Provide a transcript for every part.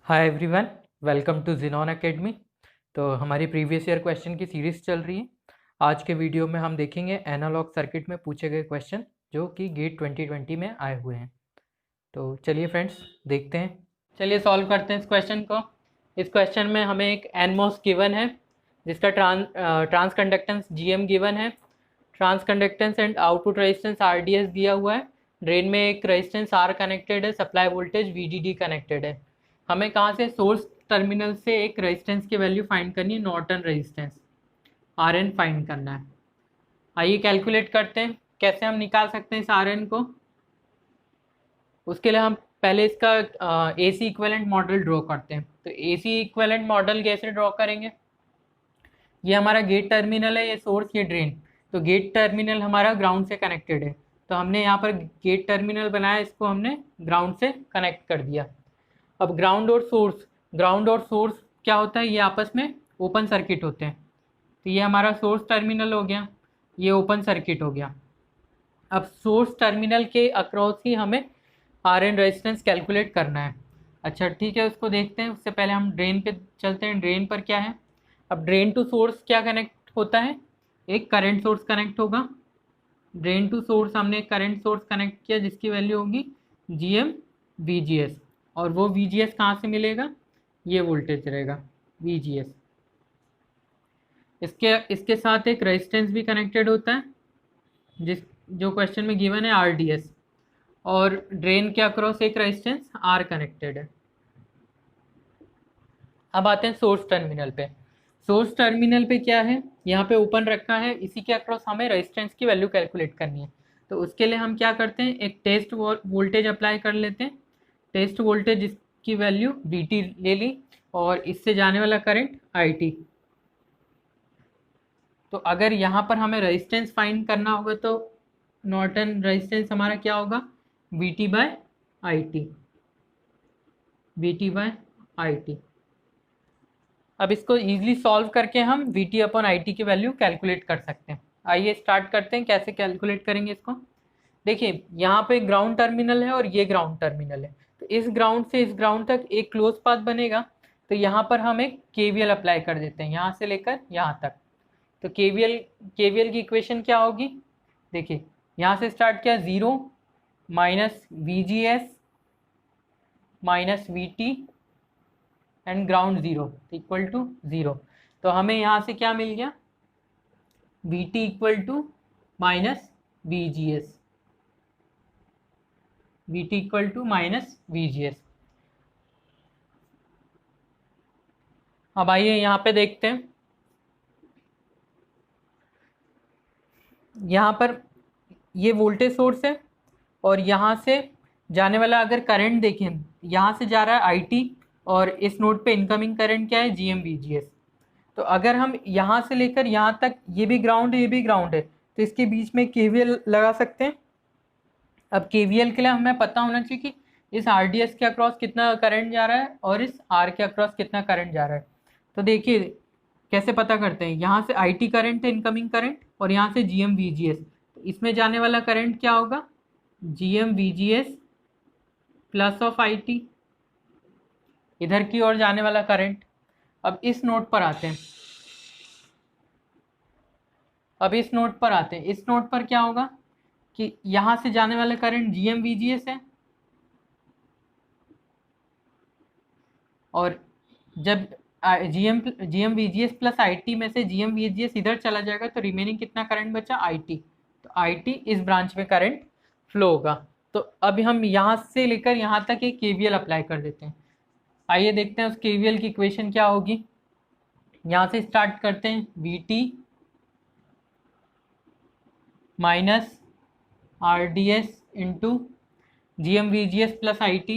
Hi everyone, welcome to Xenon academy. तो हमारी previous year question की सीरीज़ चल रही है। आज के वीडियो में हम देखेंगे एनालॉग सर्किट में पूछे गए क्वेश्चन जो कि गेट 2020 में आए हुए हैं। तो चलिए फ्रेंड्स, देखते हैं। चलिए सॉल्व करते हैं इस क्वेश्चन को। इस क्वेश्चन में हमें एक एनमॉस गिवन है जिसका ट्रांस कंडक्टेंस GM गिवन है। Transconductance and output resistance RDS दिया हुआ है। ड्रेन में एक रेजिस्टेंस R कनेक्टेड है, सप्लाई वोल्टेज VDD कनेक्टेड है। हमें कहाँ से सोर्स टर्मिनल से एक रेजिस्टेंस की वैल्यू फाइंड करनी है, नॉर्टन रेजिस्टेंस RN फाइंड करना है। आइए कैलकुलेट करते हैं कैसे हम निकाल सकते हैं इस RN को। उसके लिए हम पहले इसका AC इक्विवेलेंट मॉडल ड्रॉ करते हैं। तो AC इक्विवेलेंट मॉडल कैसे ड्रॉ करेंगे? ये हमारा गेट टर्मिनल है, ये सोर्स, ये ड्रेन। तो गेट टर्मिनल हमारा ग्राउंड से कनेक्टेड है, तो हमने यहाँ पर गेट टर्मिनल बनाया, इसको हमने ग्राउंड से कनेक्ट कर दिया। अब ग्राउंड और सोर्स क्या होता है, ये आपस में ओपन सर्किट होते हैं। तो ये हमारा सोर्स टर्मिनल हो गया, ये ओपन सर्किट हो गया। अब सोर्स टर्मिनल के अक्रॉस ही हमें RN रेजिस्टेंस कैलकुलेट करना है। अच्छा ठीक है, उसको देखते हैं। उससे पहले हम ड्रेन पे चलते हैं। ड्रेन पर क्या है? अब ड्रेन टू सोर्स क्या कनेक्ट होता है? एक करंट सोर्स कनेक्ट होगा। ड्रेन टू सोर्स हमने एक करंट सोर्स कनेक्ट किया जिसकी वैल्यू होगी GM VGS। और वो VGS कहाँ से मिलेगा? ये वोल्टेज रहेगा VGS। इसके साथ एक रेजिस्टेंस भी कनेक्टेड होता है जो क्वेश्चन में गिवन है RDS। और ड्रेन के अक्रॉस एक रेजिस्टेंस R कनेक्टेड है। अब आते हैं सोर्स टर्मिनल पे। सोर्स टर्मिनल पे क्या है, यहाँ पे ओपन रखा है, इसी के अक्रॉस हमें रेजिस्टेंस की वैल्यू कैलकुलेट करनी है। तो उसके लिए हम क्या करते हैं, एक टेस्ट वोल्टेज अप्लाई कर लेते हैं। टेस्ट वोल्टेज इसकी वैल्यू VT ले ली और इससे जाने वाला करंट IT। तो अगर यहाँ पर हमें रेजिस्टेंस फाइंड करना होगा तो नॉर्टन रेजिस्टेंस हमारा क्या होगा? VT by IT। VT by IT। अब इसको इजीली सॉल्व करके हम VT अपॉन IT की वैल्यू कैलकुलेट कर सकते हैं। आइए स्टार्ट करते हैं कैसे कैलकुलेट करेंगे इसको। देखिए यहाँ पे ग्राउंड टर्मिनल है और ये ग्राउंड टर्मिनल है। तो इस ग्राउंड से इस ग्राउंड तक एक क्लोज पाथ बनेगा। तो यहाँ पर हम एक KVL अप्लाई कर देते हैं, यहाँ से लेकर यहाँ तक। तो KVL की इक्वेशन क्या होगी? देखिए यहाँ से स्टार्ट किया, 0 minus VGS minus VT and ground 0 equal to 0। तो हमें यहाँ से क्या मिल गया? VT equal to minus VGS। VT equal to minus VGS। अब आइए यहाँ पे देखते हैं। यहाँ पर ये वोल्टेज सोर्स है और यहाँ से जाने वाला अगर करंट देखें, यहाँ से जा रहा है IT और इस नोड पे इनकमिंग करंट क्या है? GM VGS। तो अगर हम यहाँ से लेकर यहाँ तक, ये भी ग्राउंड है, ये भी ग्राउंड है, तो इसके बीच में KVL लगा सकते हैं। अब KVL के लिए हमें पता होना चाहिए कि इस RDS के अक्रॉस कितना करंट जा रहा है और इस R के अक्रॉस कितना करंट जा रहा है। तो देखिए कैसे पता करते हैं। यहाँ से IT करंट है, इनकमिंग करंट, और यहाँ से GM VGS। तो इसमें जाने वाला करंट क्या होगा? GM VGS plus of IT, इधर की ओर जाने वाला करंट। अब इस नोड पर आते हैं। इस नोड पर क्या होगा कि यहाँ से जाने वाला करंट GM VGS है, और जब GM VGS प्लस IT में से GM VGS इधर चला जाएगा तो रिमेनिंग कितना करंट बचा? IT। तो IT इस ब्रांच में करंट फ्लो होगा। तो अब हम यहाँ से लेकर यहाँ तक एक KVL अप्लाई कर देते हैं। आइए देखते हैं उस KVL की इक्वेशन क्या होगी। यहाँ से स्टार्ट करते हैं, VT minus RDS into GM VGS plus IT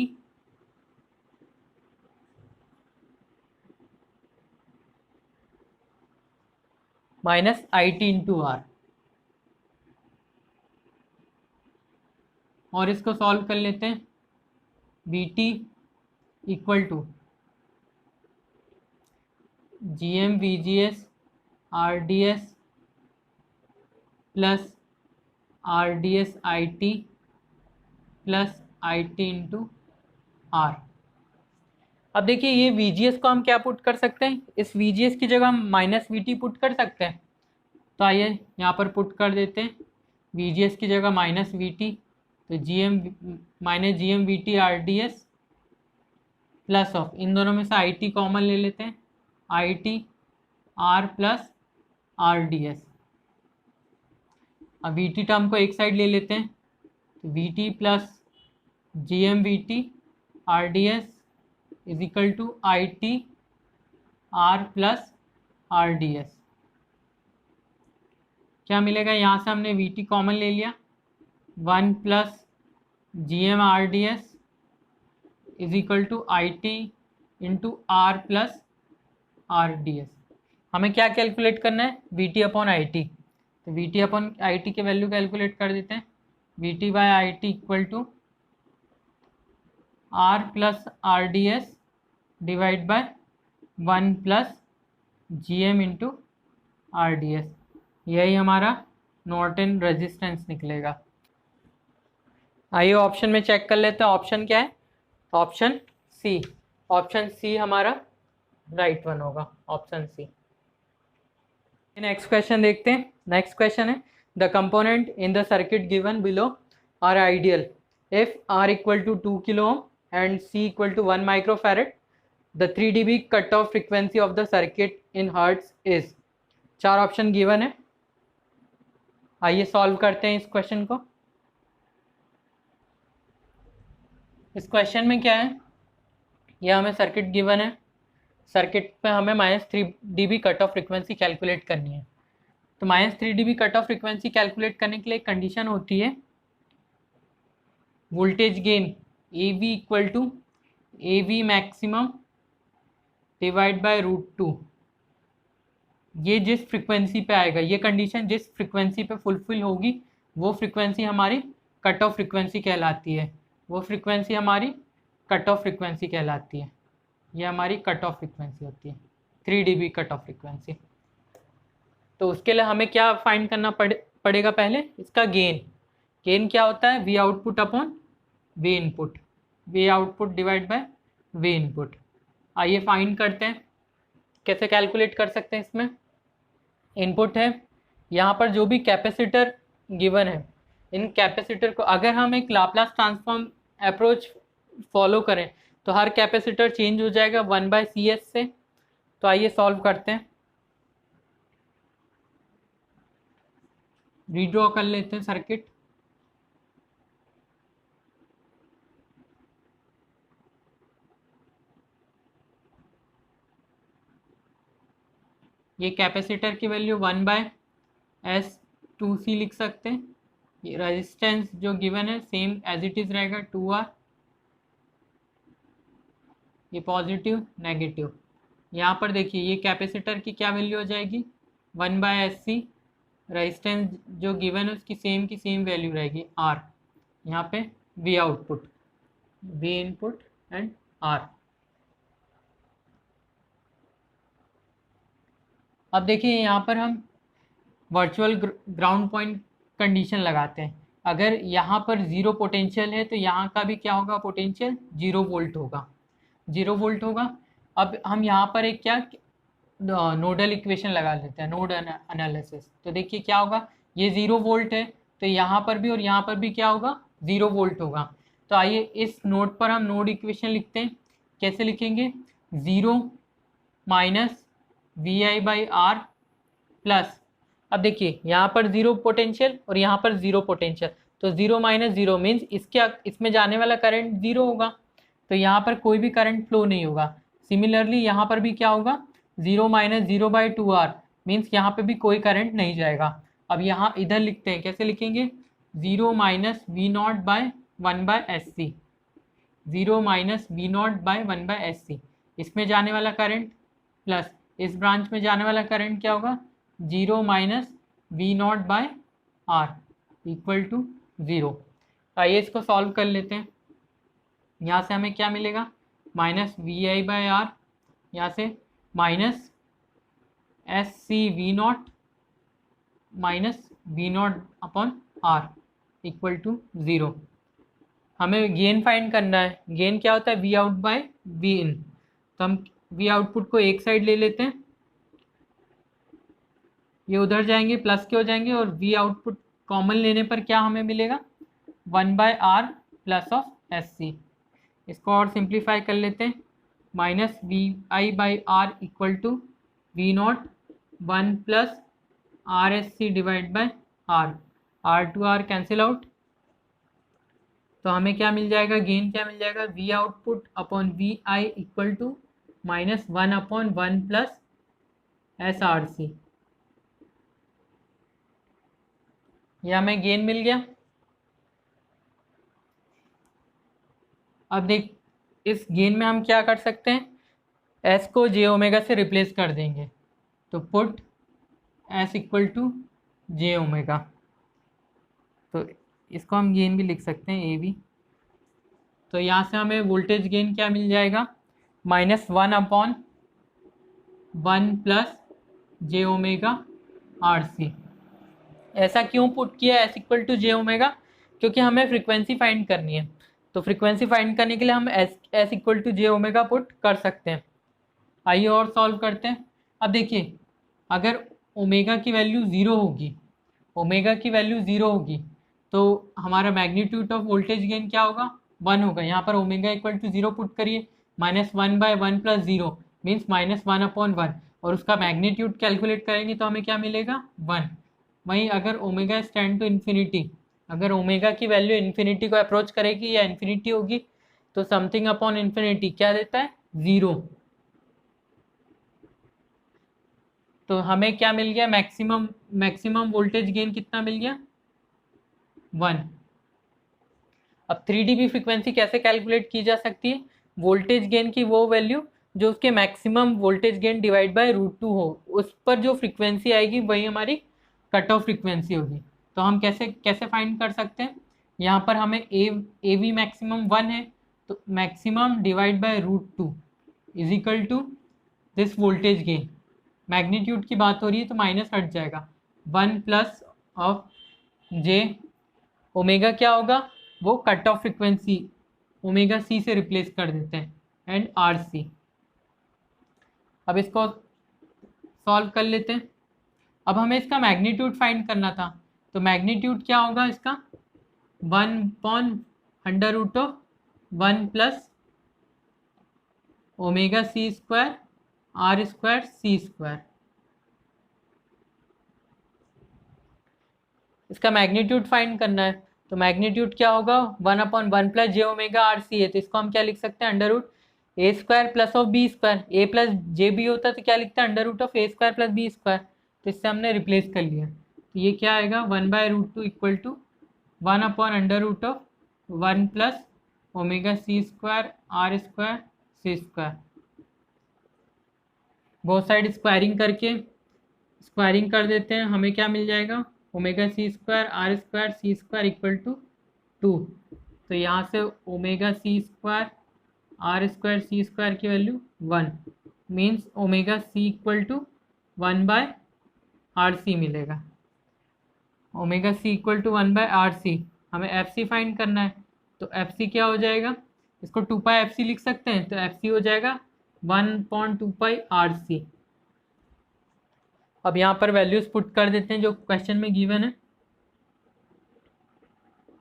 minus IT into R। और इसको सॉल्व कर लेते हैं। VT equal to GM VGS RDS plus RDS IT plus IT into R। अब देखिए ये VGS को हम क्या पुट कर सकते हैं, इस VGS की जगह हम -VT पुट कर सकते हैं। तो आइए यहाँ पर पुट कर देते हैं VGS की जगह -VT, तो GM -GM VT RDS plus of, इन दोनों में से IT कॉमन ले लेते हैं, IT R प्लस RDS। अब VT टर्म को एक साइड ले लेते हैं, तो VT plus GM VT RDS is equal to IT R plus RDS। क्या मिलेगा, यहाँ से हमने VT कॉमन ले लिया, 1 plus GM RDS is equal to IT into R plus RDS। हमें क्या कैलकुलेट करना है, VT अपॉन IT। तो VT अपॉन IT की वैल्यू कैलकुलेट कर देते हैं, VT by IT equal to R plus RDS divide by 1 plus GM into RDS। यही हमारा नॉर्टन रेजिस्टेंस निकलेगा। आइए ऑप्शन में चेक कर लेते हैं, ऑप्शन क्या है, ऑप्शन सी। ऑप्शन सी हमारा राइट वन होगा, ऑप्शन सी। नेक्स्ट क्वेश्चन देखते हैं। नेक्स्ट क्वेश्चन है, the component in the circuit given below are ideal if R equal to 2 kilo ohm and C equal to 1 microfarad, the 3 dB cut off frequency of the circuit in hertz is. 4 option given है, आइए solve करते हैं इस question को। इस question में क्या है, यह हमें सर्किट गिवन है, सर्किट पे हमें -3 dB cut off frequency calculate करनी है। तो -3 dB cut off frequency calculate करने के लिए कंडीशन होती है voltage gain AV equal to AV maximum divide by √2। ये जिस फ्रिक्वेंसी पे आएगा, ये कंडीशन जिस फ्रिक्वेंसी पे फुलफिल होगी वो फ्रिक्वेंसी हमारी कट ऑफ फ्रिक्वेंसी कहलाती है, वो फ्रिक्वेंसी हमारी कट ऑफ फ्रिक्वेंसी कहलाती है। ये हमारी कट ऑफ फ्रिक्वेंसी होती है 3 dB कट ऑफ फ्रिक्वेंसी। तो उसके लिए हमें क्या फाइंड करना पड़ेगा, पहले इसका गेन। गेन क्या होता है, V output upon V input, V output divide by V input. आइए फाइंड करते हैं, कैसे कैलकुलेट कर सकते हैं। इसमें इनपुट है, यहाँ पर जो भी कैपेसिटर गिवन है, इन कैपेसिटर को अगर हम एक लाप्लास ट्रांसफॉर्म अप्रोच फॉलो करें तो हर कैपेसिटर चेंज हो जाएगा 1/CS से। तो आइए सॉल्व करते हैं, रीड्रॉ कर लेते हैं सर्किट। ये कैपेसिटर की वैल्यू 1/S2C लिख सकते हैं। ये रेजिस्टेंस जो गिवन है सेम एज इट इज रहेगा 2R। ये पॉजिटिव नेगेटिव, यहाँ पर देखिए ये कैपेसिटर की क्या वैल्यू हो जाएगी 1/SC। रेजिस्टेंस जो गिवन है उसकी सेम की सेम वैल्यू रहेगी R। यहाँ पे V output, V input and R। अब देखिए यहाँ पर हम वर्चुअल ग्राउंड पॉइंट कंडीशन लगाते हैं। अगर यहाँ पर 0 पोटेंशियल है तो यहाँ का भी क्या होगा, पोटेंशियल 0 वोल्ट होगा, 0 वोल्ट होगा। अब हम यहाँ पर एक क्या नोडल इक्वेशन लगा लेते हैं, नोड एनालिसिस। तो देखिए क्या होगा, ये 0 वोल्ट है तो यहाँ पर भी और यहाँ पर भी क्या होगा, 0 वोल्ट होगा। तो आइए इस नोड पर हम नोड इक्वेशन लिखते हैं। कैसे लिखेंगे, 0 माइनस VI/R प्लस, अब देखिए यहाँ पर 0 पोटेंशियल और यहाँ पर 0 पोटेंशियल, तो 0 माइनस 0 मीन्स इसमें जाने वाला करंट 0 होगा, तो यहाँ पर कोई भी करंट फ्लो नहीं होगा। सिमिलरली यहाँ पर भी क्या होगा, 0 माइनस 0/2R मीन्स यहाँ पे भी कोई करंट नहीं जाएगा। अब यहाँ इधर लिखते हैं, कैसे लिखेंगे, 0 माइनस V0/1/SC, 0 माइनस V0/1/SC। इसमें जाने वाला करंट प्लस इस ब्रांच में जाने वाला करंट क्या होगा, 0 माइनस V0/R इक्वल टू 0। आइए इसको सॉल्व कर लेते हैं। यहाँ से हमें क्या मिलेगा, माइनस VI/R, यहाँ से minus SC V0 minus V0/R equal to 0। हमें गेन फाइंड करना है। गेन क्या होता है, V out/V in। तो हम वी आउटपुट को एक साइड ले लेते हैं, ये उधर जाएंगे प्लस के हो जाएंगे, और वी आउटपुट कॉमन लेने पर क्या हमें मिलेगा, 1/r plus of S C. इसको और सिंप्लीफाई कर लेते हैं, minus V I by R equal to V naught 1 plus R S C divide by R two R cancel out. तो हमें क्या मिल जाएगा, गेन क्या मिल जाएगा, V output upon V I equal to -1/1 plus S R C. यह हमें गेन मिल गया। अब देख, इस गेन में हम क्या कर सकते हैं, एस को जे ओमेगा से रिप्लेस कर देंगे, तो put S equal to J omega. तो इसको हम गेन भी लिख सकते हैं ए बी। तो यहाँ से हमें वोल्टेज गेन क्या मिल जाएगा, -1/1 plus J omega R C. ऐसा क्यों पुट किया S equal to J omega, क्योंकि हमें फ्रीक्वेंसी फाइंड करनी है। तो फ्रीक्वेंसी फाइंड करने के लिए हम S equal to J omega put कर सकते हैं। आइए और सॉल्व करते हैं। अब देखिए, अगर ओमेगा की वैल्यू ज़ीरो होगी, ओमेगा की वैल्यू ज़ीरो होगी, तो हमारा मैग्नीट्यूड ऑफ वोल्टेज गेन क्या होगा, 1 होगा। यहाँ पर omega equal to zero put करिए, -1/1 प्लस ज़ीरो मीन्स -1/1, और उसका मैग्नीट्यूड कैलकुलेट करेंगे तो हमें क्या मिलेगा, 1। वहीं अगर ओमेगा स्टैंड टू इन्फिनिटी, अगर ओमेगा की वैल्यू इन्फिनिटी को अप्रोच करेगी या इन्फिनिटी होगी, तो समथिंग अपॉन इन्फिनिटी क्या देता है, 0। तो हमें क्या मिल गया, मैक्सिमम वोल्टेज गेन कितना मिल गया, 1। अब 3 dB फ्रीक्वेंसी कैसे कैलकुलेट की जा सकती है, वोल्टेज गेन की वो वैल्यू जो उसके maximum voltage gain divide by √2 हो, उस पर जो फ्रीक्वेंसी आएगी वही हमारी कट ऑफ फ्रीक्वेंसी होगी। तो हम कैसे फाइंड कर सकते हैं, यहाँ पर हमें ए वी मैक्सिमम 1 है, तो maximum divide by √2 is equal to this voltage gain. Magnitude की बात हो रही है तो माइनस हट जाएगा, 1 प्लस ऑफ जे ओमेगा क्या होगा, वो cut off frequency omega C से रिप्लेस कर देते हैं, एंड आर सी। अब इसको सॉल्व कर लेते हैं। अब हमें इसका मैग्नीट्यूड फाइंड करना था, तो मैग्नीट्यूड क्या होगा इसका, 1/√1 plus omega C square R square C square. इसका मैग्नीट्यूड फाइंड करना है, तो मैग्नीट्यूड क्या होगा, 1/1 plus J omega R C है, तो इसको हम क्या लिख सकते हैं, √a² plus of b²। A plus J B होता तो क्या लिखता है, √a² प्लस b²। तो इससे हमने रिप्लेस कर लिया, तो ये क्या आएगा, 1/√2 equal to 1/√1 plus omega C square R square C square. बहुत साइड स्क्वायरिंग कर देते हैं, हमें क्या मिल जाएगा, omega C square R square C square equal to 2। तो यहाँ से omega C square R square C square की value 1 means omega C equal to 1/RC मिलेगा। Omega C equal to 1/RC। हमें एफ सी फाइंड करना है, तो F C क्या हो जाएगा, इसको 2πFC लिख सकते हैं, तो एफ सी हो जाएगा 1/2πRC। अब यहाँ पर वैल्यूज पुट कर देते हैं जो क्वेश्चन में गिवन है।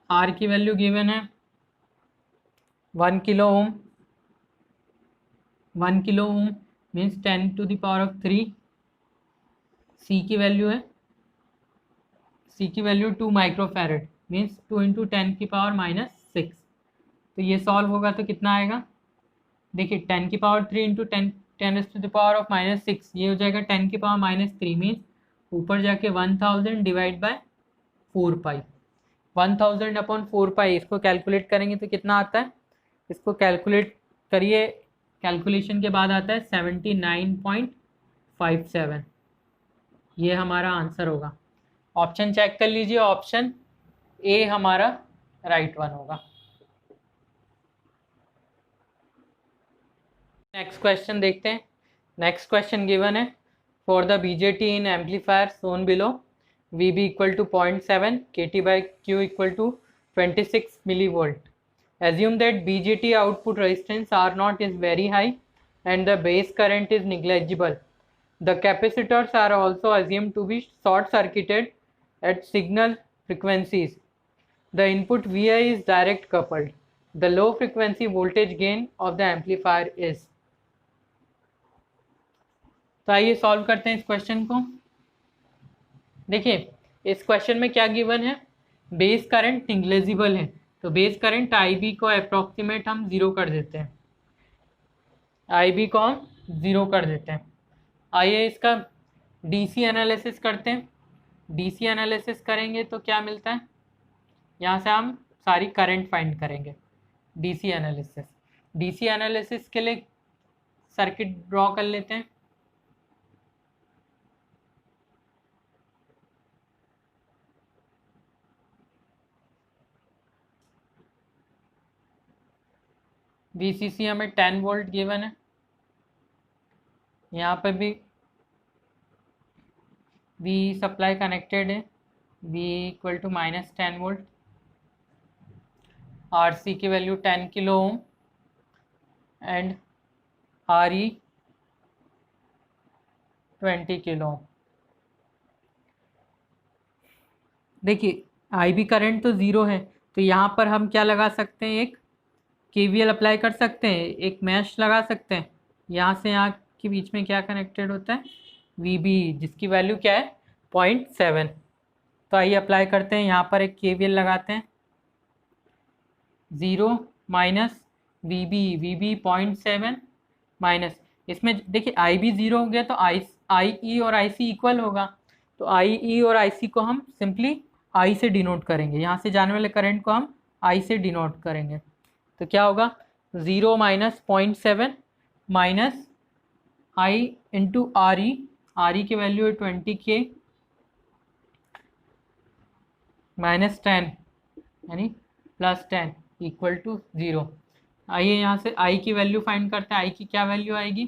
आर की वैल्यू गिवन है 1 kilo ohm, 1 kilo ohm means 10⁻³ सी की वैल्यू है, सी की वैल्यू 2 माइक्रोफैरड मीन्स 2 × 10⁻⁻6। तो ये सॉल्व होगा तो कितना आएगा, देखिए 10⁻³ × 10⁻⁻6 ये हो जाएगा 10⁻³ मीन्स ऊपर जाके 1000 डिवाइड बाय 4π, 1000/4π। इसको कैलकुलेट करेंगे तो कितना आता है, इसको कैलकुलेट करिए, कैलकुलेशन के बाद आता है 79.57। ये हमारा आंसर होगा। ऑप्शन चेक कर लीजिए, ऑप्शन ए हमारा राइट वन होगा। नेक्स्ट क्वेश्चन देखते हैं। नेक्स्ट क्वेश्चन गिवन है, for the BJT in amplifier shown below VB equal to 0.7 KT/Q equal to 26 mV. Assume that BJT output resistance R0 is very high and the base current is negligible. The capacitors are also assumed to be short circuited at signal frequencies. The input Vi is direct coupled. The low frequency voltage gain of the amplifier is. तो आइए solve करते हैं इस question को। देखिए इस question में क्या गिवन है, बेस करंट निग्लेजिबल है, तो बेस करंट IB को अप्रॉक्सीमेट हम 0 कर देते हैं, IB को हम 0 कर देते हैं। आइए इसका DC एनालिसिस करते हैं। DC एनालिसिस करेंगे तो क्या मिलता है, यहाँ से हम सारी करंट फाइंड करेंगे। DC एनालिसिस के लिए सर्किट ड्रॉ कर लेते हैं। VCC हमें 10 वोल्ट गिवन है, यहाँ पे भी V सप्लाई कनेक्टेड है, V equal to -10 volt. RC की value 10 kilo ohm and RE 20 kilo ohm. देखिए IB करंट तो 0 है, तो यहाँ पर हम क्या लगा सकते हैं, एक KVL अप्लाई कर सकते हैं, एक मैश लगा सकते हैं। यहाँ से यहाँ के बीच में क्या कनेक्टेड होता है, VB, जिसकी वैल्यू क्या है 0.7। तो आइए अप्लाई करते हैं, यहाँ पर एक KVL लगाते हैं। 0 माइनस VB 0.7 माइनस, इसमें देखिए IB 0 हो गया तो IE और IC इक्वल होगा, तो IE और IC को हम सिंपली I से डिनोट करेंगे, यहाँ से जाने वाले करंट को हम I से डिनोट करेंगे। तो क्या होगा, 0 minus 0.7 minus I into RE की वैल्यू है 20K माइनस 10 यानी प्लस 10 इक्वल टू 0। आइए यहाँ से I की वैल्यू फाइंड करते हैं। I की क्या वैल्यू आएगी,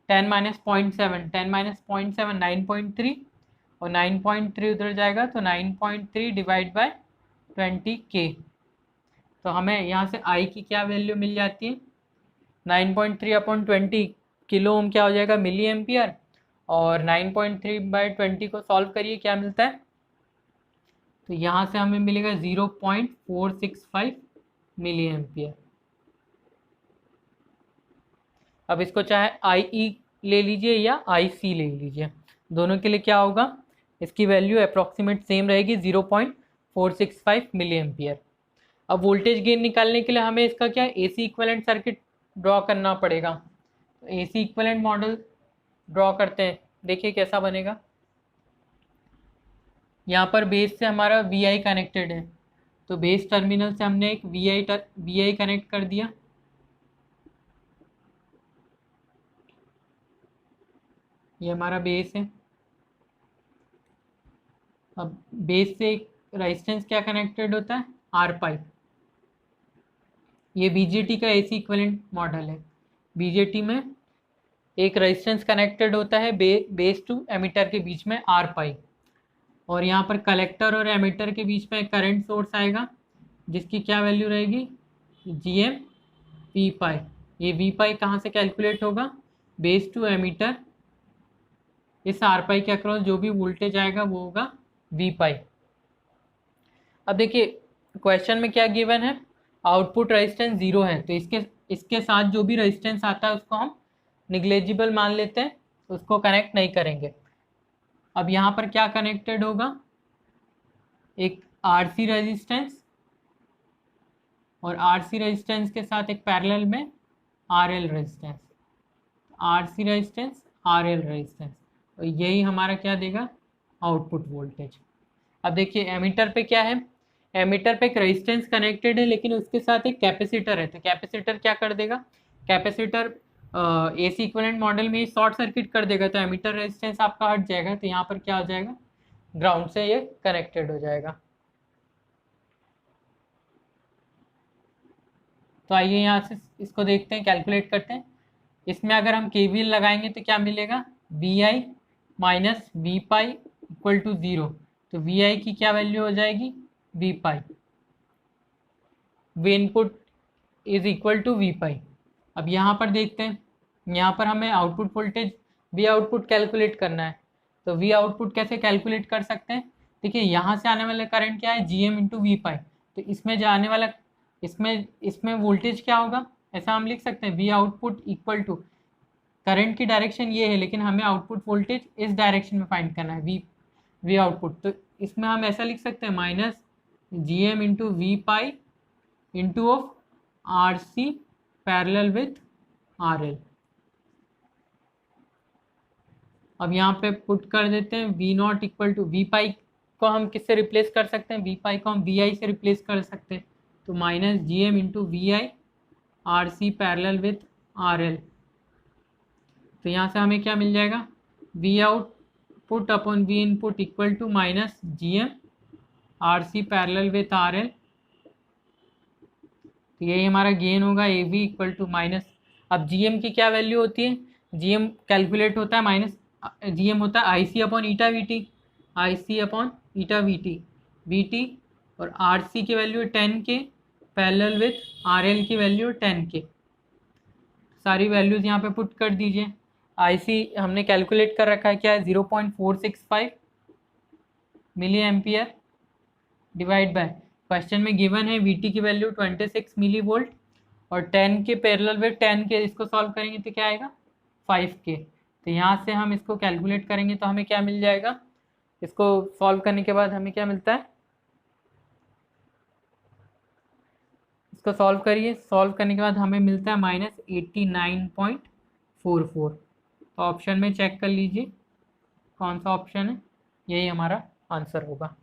10 माइनस 0.7, 10 माइनस 0.7 9.3 और 9.3 उधर जाएगा तो 9.3 डिवाइड बाय 20K। तो हमें यहाँ से I की क्या वैल्यू मिल जाती है, 9.3 अपॉन 20 किलो ओम क्या हो जाएगा, मिली एम्पियर, और 9.3 बाई 20 को सॉल्व करिए क्या मिलता है, तो यहाँ से हमें मिलेगा 0.465 मिली एम्पियर। अब इसको चाहे IE ले लीजिए या IC ले लीजिए, दोनों के लिए क्या होगा, इसकी वैल्यू अप्रॉक्सीमेट सेम रहेगी 0.465 मिली एम्पियर। अब वोल्टेज गेन निकालने के लिए हमें इसका क्या AC इक्विवेलेंट सर्किट ड्रॉ करना पड़ेगा। तो AC इक्विवेलेंट मॉडल ड्रॉ करते हैं, देखिए कैसा बनेगा। यहाँ पर बेस से हमारा VI कनेक्टेड है, तो बेस टर्मिनल से हमने एक VI कनेक्ट कर दिया। ये हमारा बेस है। अब बेस से एक रेजिस्टेंस क्या कनेक्टेड होता है, R पाइप। ये BJT का AC इक्विवेलेंट मॉडल है। BJT में एक रेजिस्टेंस कनेक्टेड होता है बेस टू एमिटर के बीच में R पाइप, और यहाँ पर कलेक्टर और एमिटर के बीच में एक करंट सोर्स आएगा जिसकी क्या वैल्यू रहेगी, GM V पाई। ये V पाई कहाँ से कैलकुलेट होगा, बेस टू एमिटर, इस R पाई के अक्रॉस जो भी वोल्टेज आएगा वो होगा V पाई। अब देखिए क्वेश्चन में क्या गिवन है, आउटपुट रेजिस्टेंस 0 है, तो इसके साथ जो भी रेजिस्टेंस आता है उसको हम निग्लेजिबल मान लेते हैं, उसको कनेक्ट नहीं करेंगे। अब यहाँ पर क्या कनेक्टेड होगा, एक RC रेजिस्टेंस, और RC रेजिस्टेंस के साथ एक पैरेलल में RL resistance, RC resistance RL resistance, तो यही हमारा क्या देगा, आउटपुट वोल्टेज। अब देखिए एमीटर पे क्या है, एमीटर पे एक रेजिस्टेंस कनेक्टेड है लेकिन उसके साथ एक कैपेसिटर है, तो कैपेसिटर क्या कर देगा, कैपेसिटर AC इक्विवेलेंट मॉडल में शॉर्ट सर्किट कर देगा, तो एमीटर रेजिस्टेंस आपका हट जाएगा, तो यहाँ पर क्या हो जाएगा, ग्राउंड से ये कनेक्टेड हो जाएगा। तो आइए यहाँ से इसको देखते हैं, कैलकुलेट करते हैं। इसमें अगर हम KVL लगाएंगे तो क्या मिलेगा, VI minus V pi equal to 0, तो VI की क्या वैल्यू हो जाएगी, V pi, V input is equal to V pi. अब यहाँ पर देखते हैं यहाँ पर हमें output voltage V output calculate करना है। तो वी आउटपुट कैसे कैलकुलेट कर सकते हैं? देखिए यहाँ से आने वाला करंट क्या है, जी एम इंटू वी पाई। तो इसमें जाने वाला इसमें वोल्टेज क्या होगा, ऐसा हम लिख सकते हैं V output equal to, current की डायरेक्शन ये है लेकिन हमें आउटपुट वोल्टेज इस डायरेक्शन में फाइंड करना है, वी आउटपुट। तो इसमें हम ऐसा लिख सकते हैं minus G M into V pi into of R C parallel with R L. अब यहाँ पे पुट कर देते हैं V naught equal to, V pi को हम किससे रिप्लेस कर सकते हैं, वी पाई को हम वी आई से रिप्लेस कर सकते हैं। तो minus G M into V I R C parallel with R L. तो यहाँ से हमें क्या मिल जाएगा, V output upon V input equal to minus G M R C parallel with R L. तो यही हमारा गेन होगा A V equal to minus, अब जी एम की क्या वैल्यू होती है, जी एम कैलकुलेट होता है माइनस, जी एम होता है आई सी upon eta we T, I C upon eta we T, और आर सी की वैल्यू है 10 के पैरेलल विथ आर एल की वैल्यू 10 के। सारी वैल्यूज़ यहाँ पे पुट कर दीजिए। आई सी हमने कैलकुलेट कर रखा है, क्या है 0.465 milli ampere divide by, question में गिवन है वीटी की वैल्यू 26 मिली वोल्ट और 10 के पैरेलल विथ 10 के, इसको सॉल्व करेंगे तो क्या आएगा 5 के। तो यहाँ से हम इसको कैलकुलेट करेंगे तो हमें क्या मिल जाएगा, इसको सॉल्व करने के बाद हमें क्या मिलता है, इसको सॉल्व करिए, सॉल्व करने के बाद हमें मिलता है माइनस 89.44। तो ऑप्शन में चेक कर लीजिए कौन सा ऑप्शन है, यही हमारा आंसर होगा।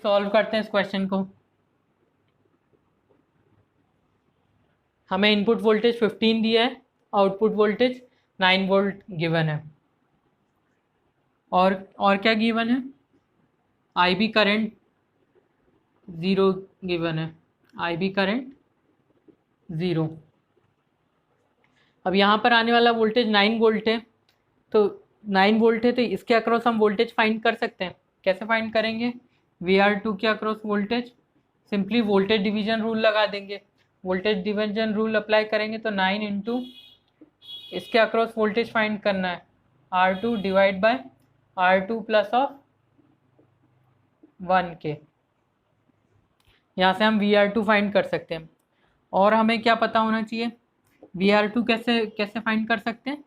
सॉल्व करते हैं इस क्वेश्चन को। हमें इनपुट वोल्टेज 15 दिया है, आउटपुट वोल्टेज 9 वोल्ट गिवन है, और क्या गिवन है, आई बी करंट 0 गिवन है, आई बी करंट 0। अब यहाँ पर आने वाला वोल्टेज 9 वोल्ट है, तो 9 वोल्ट है तो इसके अक्रॉस हम वोल्टेज फाइंड कर सकते हैं। कैसे फाइंड करेंगे, वी आर टू के across voltage, simply voltage division rule लगा देंगे। वोल्टेज डिवीजन रूल अप्लाई करेंगे तो 9 इंटू इसके अक्रॉस वोल्टेज फाइंड करना है, R2 divide by R2 plus of 1 के। यहाँ से हम VR2 फाइंड कर सकते हैं। और हमें क्या पता होना चाहिए, VR2 कैसे कैसे फाइंड कर सकते हैं।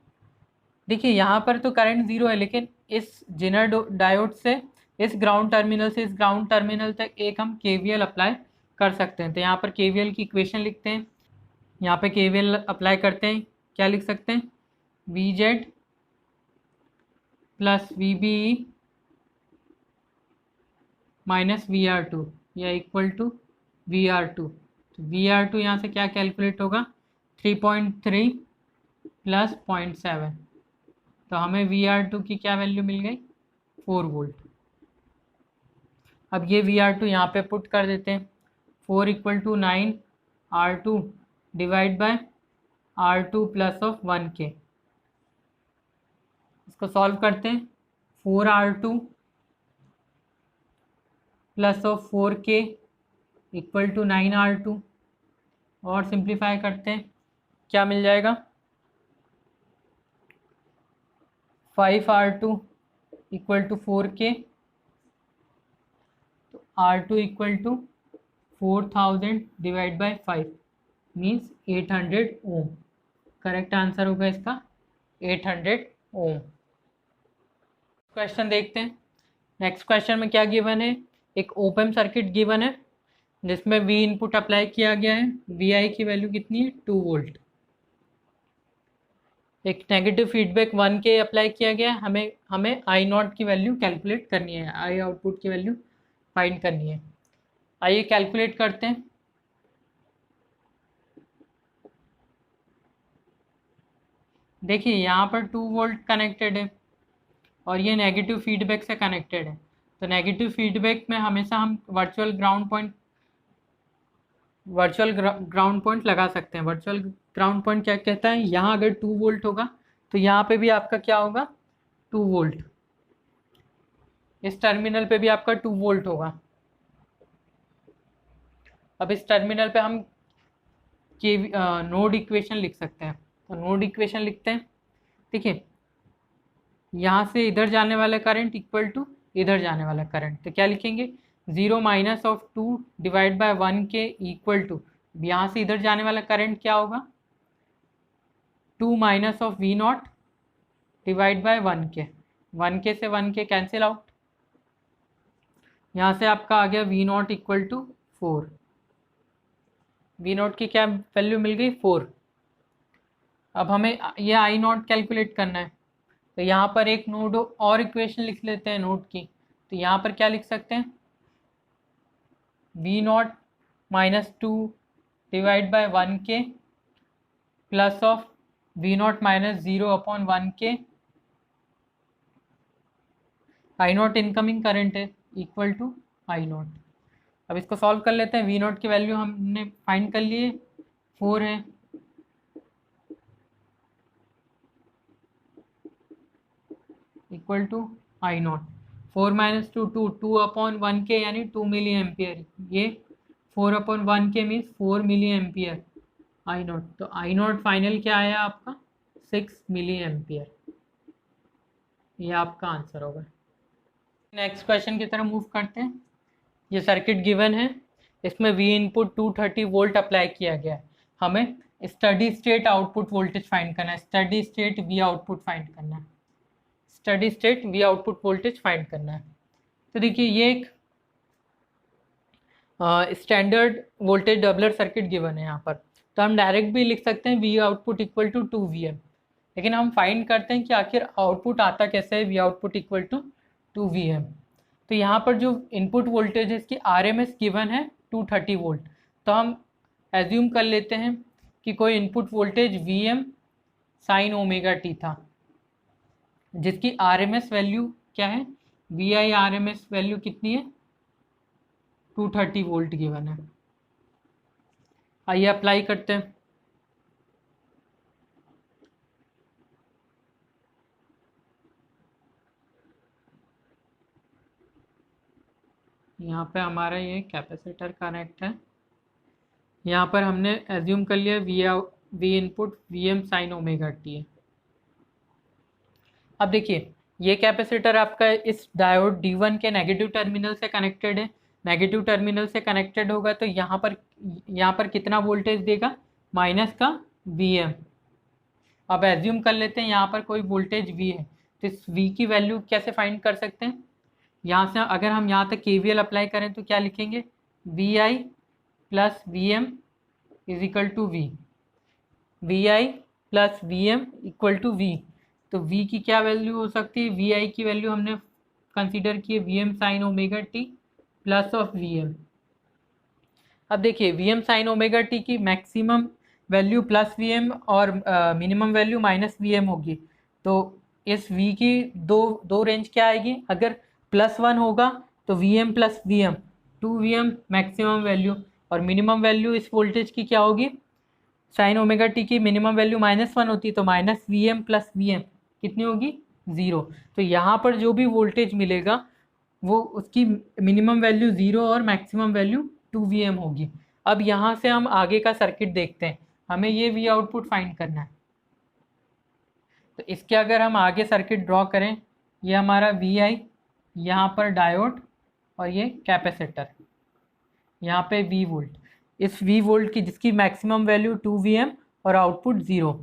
देखिए यहाँ पर तो करंट 0 है, लेकिन इस जेनर डायोड से इस ग्राउंड टर्मिनल से इस ग्राउंड टर्मिनल तक एक हम KVL अप्लाई कर सकते हैं। तो यहाँ पर KVL की इक्वेशन लिखते हैं, यहाँ पे KVL अप्लाई करते हैं, क्या लिख सकते हैं, VZ plus VBE minus VR2 या इक्वल टू VR2। तो VR2 यहाँ से क्या कैलकुलेट होगा, 3.3 प्लस 0.7। तो हमें VR2 की क्या वैल्यू मिल गई, 4 वोल्ट। अब ये VR2 यहाँ पे पुट कर देते हैं, 4 equal to 9 R2 divide by R2 plus of 1 के। इसको सॉल्व करते हैं, 4R2 plus of 4K equal to 9R2, और सिंप्लीफाई करते हैं, क्या मिल जाएगा, 5R2 इक्वल टू 4K, तो R2 equal to 4000 divide by 5 means 800 ohm. Correct answer होगा इसका 800 ओम। क्वेश्चन देखते हैं। नेक्स्ट क्वेश्चन में क्या गिवन है, एक ओपन सर्किट गिवन है जिसमें V इनपुट अप्लाई किया गया है, VI की वैल्यू कितनी है, 2 वोल्ट। एक नेगेटिव फीडबैक 1 के अप्लाई किया गया है, हमें I नॉट की वैल्यू कैलकुलेट करनी है, I आउटपुट की वैल्यू फाइंड करनी है। आइए कैलकुलेट करते हैं। देखिए यहाँ पर 2 वोल्ट कनेक्टेड है और ये नेगेटिव फीडबैक से कनेक्टेड है। तो नेगेटिव फीडबैक में हमेशा हम वर्चुअल ग्राउंड पॉइंट लगा सकते हैं। वर्चुअल ग्राउंड पॉइंट क्या कहता है, यहाँ अगर 2 वोल्ट होगा तो यहाँ पे भी आपका क्या होगा, 2 वोल्ट। इस टर्मिनल पे भी आपका 2 वोल्ट होगा। अब इस टर्मिनल पे हम नोड इक्वेशन लिख सकते हैं। तो नोड इक्वेशन लिखते हैं। देखिए यहाँ से इधर जाने वाला करंट इक्वल टू इधर जाने वाला करंट, तो क्या लिखेंगे 0 माइनस ऑफ 2 डिवाइड बाय 1 के इक्वल टू, यहाँ से इधर जाने वाला करंट क्या होगा 2 minus of V naught divide by 1 के से 1 के कैंसिल आउट, यहाँ से आपका आ गया V naught equal to 4। V naught की क्या वैल्यू मिल गई 4। अब हमें ये आई नॉट कैलकुलेट करना है, तो यहाँ पर एक नोड और इक्वेशन लिख लेते हैं नोड की। तो यहाँ पर क्या लिख सकते हैं V naught minus 2 divide by 1 के plus of V naught minus 0 upon 1 के, आई नॉट इनकमिंग करंट है इक्वल टू आई नॉट। अब इसको सॉल्व कर लेते हैं। वी नॉट की वैल्यू हमने फाइंड कर लिए 4 है, equal to I naught 4 minus 2 upon 1 के यानी 2 मिली एम्पियर, ये 4 अपॉन 1 के means 4 milli ampere I naught. तो आई नॉट फाइनल क्या आया आपका 6 मिली एम्पियर, ये आपका आंसर होगा। नेक्स्ट क्वेश्चन की तरफ मूव करते हैं। ये सर्किट गिवन है, इसमें वी इनपुट 230 वोल्ट अप्लाई किया गया है, हमें steady state output voltage find करना है, steady state we output find करना है, steady state we output voltage find करना है। तो देखिए ये एक standard voltage doubler circuit given है यहाँ पर, तो हम डायरेक्ट भी लिख सकते हैं V output equal to 2Vm, लेकिन हम फाइंड करते हैं कि आखिर आउटपुट आता कैसे है we output equal to 2Vm। तो यहाँ पर जो इनपुट वोल्टेज है इसकी RMS गिवन है 230 वोल्ट, तो हम एज्यूम कर लेते हैं कि कोई input voltage Vm sine omega t था, जिसकी RMS वैल्यू क्या है VI RMS वैल्यू कितनी है 230 वोल्ट गिवन है। आइए अप्लाई करते हैं। यहाँ पे हमारा ये कैपेसिटर कनेक्ट है, यहाँ पर हमने एज्यूम कर लिया we input Vm sine omega t है। अब देखिए ये कैपेसिटर आपका इस डायोड D1 के नेगेटिव टर्मिनल से कनेक्टेड है, नेगेटिव टर्मिनल से कनेक्टेड होगा तो यहाँ पर कितना वोल्टेज देगा माइनस का Vm। अब एज्यूम कर लेते हैं यहाँ पर कोई वोल्टेज V है, तो इस V की वैल्यू कैसे फाइंड कर सकते हैं, यहाँ से अगर हम यहाँ तक KVL अप्लाई करें तो क्या लिखेंगे VI plus Vm is equal to V, VI plus Vm equal to V। तो V की क्या वैल्यू हो सकती है, VI की वैल्यू हमने कंसीडर की है Vm sine omega t plus of Vm। अब देखिए Vm साइन ओमेगा t की मैक्सिमम वैल्यू प्लस Vm और मिनिमम वैल्यू माइनस Vm होगी, तो इस V की दो रेंज क्या आएगी, अगर +1 होगा तो Vm plus Vm 2Vm maximum value, और मिनिमम वैल्यू इस वोल्टेज की क्या होगी साइन ओमेगा t की मिनिमम वैल्यू -1 होती तो माइनस Vm प्लस Vm कितनी होगी 0। तो यहाँ पर जो भी वोल्टेज मिलेगा वो उसकी मिनिमम वैल्यू 0 और मैक्सिमम वैल्यू 2Vm होगी। अब यहाँ से हम आगे का सर्किट देखते हैं, हमें ये V आउटपुट फाइंड करना है। तो इसके अगर हम आगे सर्किट ड्रॉ करें, ये हमारा VI, यहाँ पर डायोड और ये कैपेसिटर, यहाँ पे V वोल्ट, इस V वोल्ट की जिसकी मैक्सिमम वैल्यू 2Vm और आउटपुट 0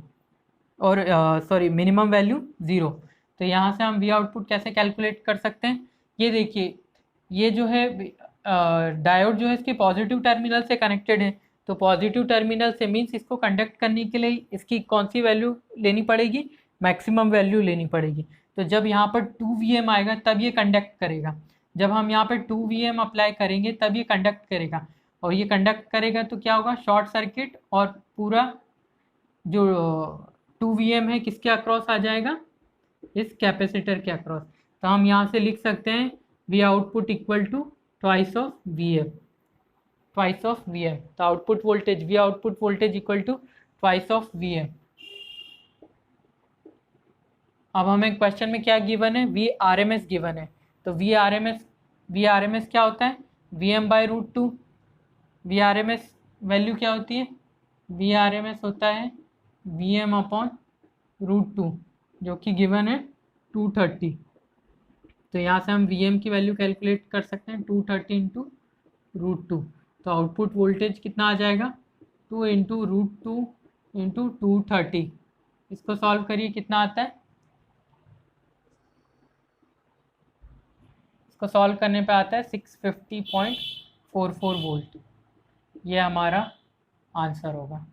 और मिनिमम वैल्यू 0। तो यहाँ से हम V आउटपुट कैसे कैलकुलेट कर सकते हैं, ये देखिए ये जो है डायोड जो है इसके पॉजिटिव टर्मिनल से कनेक्टेड है, तो पॉजिटिव टर्मिनल से मीन्स इसको कंडक्ट करने के लिए इसकी कौन सी वैल्यू लेनी पड़ेगी, मैक्सिमम वैल्यू लेनी पड़ेगी। तो जब यहाँ पर 2Vm आएगा तब ये कंडक्ट करेगा, जब हम यहाँ पर 2Vm अप्लाई करेंगे तब ये कंडक्ट करेगा, और ये कंडक्ट करेगा तो क्या होगा शॉर्ट सर्किट, और पूरा जो 2Vm है किसके अक्रॉस आ जाएगा, इस कैपेसिटर के अक्रॉस। तो हम यहाँ से लिख सकते हैं V output equal to twice of Vm, twice of Vm। तो output voltage V output voltage equal to twice of Vm। अब हमें क्वेश्चन में क्या गिवन है, Vrms गिवन है, तो Vrms क्या होता है Vm/√2। Vrms वैल्यू क्या होती है, Vrms होता है वी एम अपॉन √2 जो कि गिवन है 230। तो यहाँ से हम वी एम की वैल्यू कैलकुलेट कर सकते हैं 230 इंटू √2। तो आउटपुट वोल्टेज कितना आ जाएगा 2 इंटू √2 इंटू 230। इसको सॉल्व करिए कितना आता है। इसको सॉल्व करने पे आता है 650.44 वोल्ट। ये हमारा आंसर होगा।